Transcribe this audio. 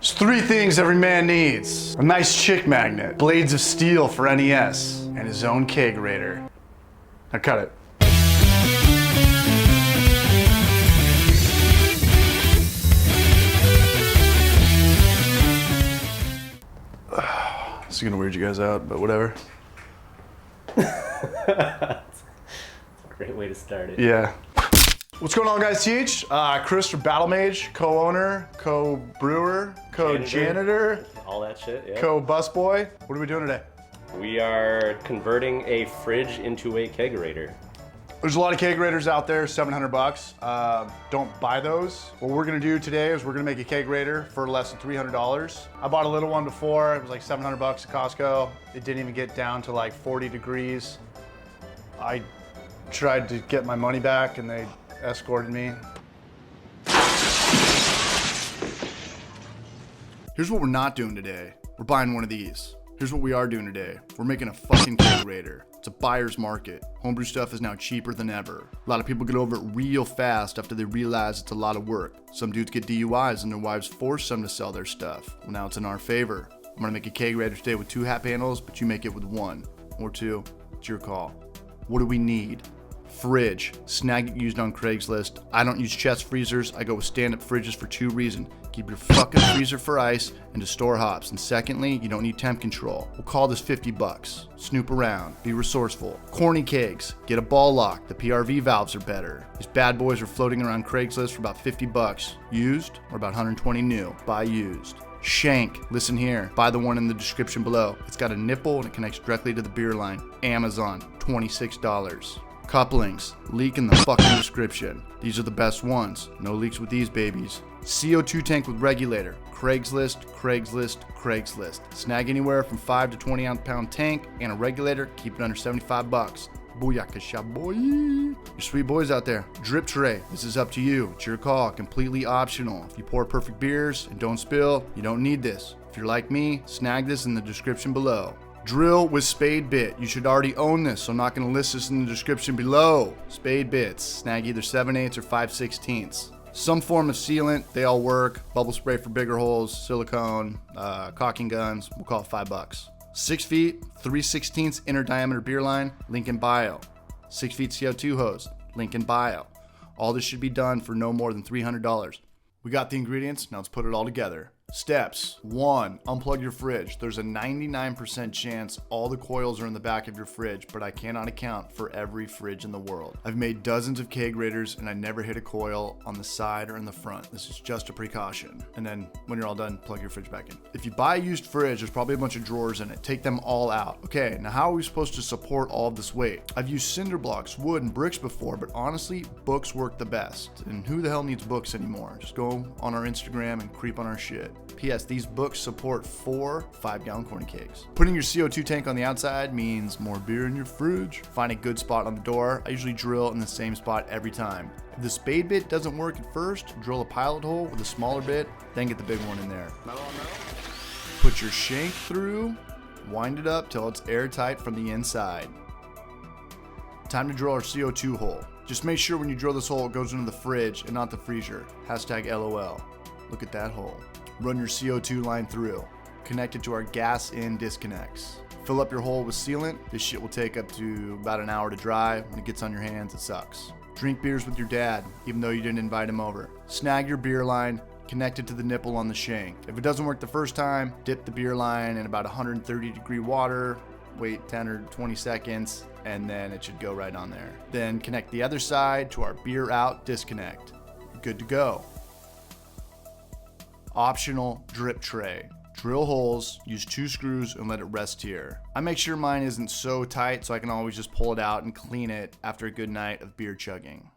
There's 3 things every man needs. A nice chick magnet, blades of steel for NES, and his own kegerator. Now cut it. This is gonna weird you guys out, but whatever. That's a great way to start it. Yeah. What's going on, guys? TH, Chris from Battle Mage, co-owner, co-brewer, co-janitor, all that shit, yeah. Co-busboy. What are we doing today? We are converting a fridge into a kegerator. There's a lot of kegerators out there, $700. Don't buy those. What we're gonna do today is we're gonna make a kegerator for less than $300. I bought a little one before. It was like $700 at Costco. It didn't even get down to like 40 degrees. I tried to get my money back and they escorted me. Here's what we're not doing today. We're buying one of these. Here's what we are doing today. We're making a fucking kegerator. It's a buyer's market. Homebrew stuff is now cheaper than ever. A lot of people get over it real fast after they realize it's a lot of work. Some dudes get DUIs and their wives force them to sell their stuff. Well, now it's in our favor. I'm gonna make a kegerator today with 2 hat handles, but you make it with 1 or 2. It's your call. What do we need? Fridge. Snag it used on Craigslist. I don't use chest freezers. I go with stand-up fridges for 2 reasons. Keep your fucking freezer for ice and to store hops. And secondly, you don't need temp control. We'll call this 50 bucks. Snoop around. Be resourceful. Corny kegs. Get a ball lock. The PRV valves are better. These bad boys are floating around Craigslist for about 50 bucks. Used or about 120 new. Buy used. Shank. Listen here. Buy the one in the description below. It's got a nipple and it connects directly to the beer line. Amazon. $26. Couplings, link in the fucking description. These are the best ones. No leaks with these babies. CO2 tank with regulator. Craigslist, Craigslist, Craigslist. Snag anywhere from 5 to 20 pound tank and a regulator. Keep it under 75 bucks. Booyakasha boy. You sweet boys out there. Drip tray. This is up to you. It's your call. Completely optional. If you pour perfect beers and don't spill, you don't need this. If you're like me, snag this in the description below. Drill with spade bit. You should already own this, so I'm not going to list this in the description below. Spade bits. Snag either 7/8 or 5/16. Some form of sealant. They all work. Bubble spray for bigger holes. Silicone. Caulking guns. We'll call it 5 bucks. 6 feet. 3/16 inner diameter beer line. Link in bio. 6 feet CO2 hose. Link in bio. All this should be done for no more than $300. We got the ingredients. Now let's put it all together. Steps. 1. Unplug your fridge. There's a 99% chance all the coils are in the back of your fridge, but I cannot account for every fridge in the world. I've made dozens of kegerators and I never hit a coil on the side or in the front. This is just a precaution. And then when you're all done, plug your fridge back in. If you buy a used fridge, there's probably a bunch of drawers in it. Take them all out. Okay, now how are we supposed to support all of this weight? I've used cinder blocks, wood, and bricks before, but honestly, books work the best. And who the hell needs books anymore? Just go on our Instagram and creep on our shit. P.S. These books support 4 5-gallon corny kegs. Putting your CO2 tank on the outside means more beer in your fridge. Find a good spot on the door. I usually drill in the same spot every time. If the spade bit doesn't work at first, drill a pilot hole with a smaller bit, then get the big one in there. Put your shank through, wind it up till it's airtight from the inside. Time to drill our CO2 hole. Just make sure when you drill this hole, it goes into the fridge and not the freezer. Hashtag LOL. Look at that hole. Run your CO2 line through. Connect it to our gas in disconnects. Fill up your hole with sealant. This shit will take up to about an hour to dry. When it gets on your hands, it sucks. Drink beers with your dad, even though you didn't invite him over. Snag your beer line, connect it to the nipple on the shank. If it doesn't work the first time, dip the beer line in about 130 degree water, wait 10 or 20 seconds, and then it should go right on there. Then connect the other side to our beer out disconnect. Good to go. Optional drip tray. Drill holes, use 2 screws and let it rest here. I make sure mine isn't so tight so I can always just pull it out and clean it after a good night of beer chugging.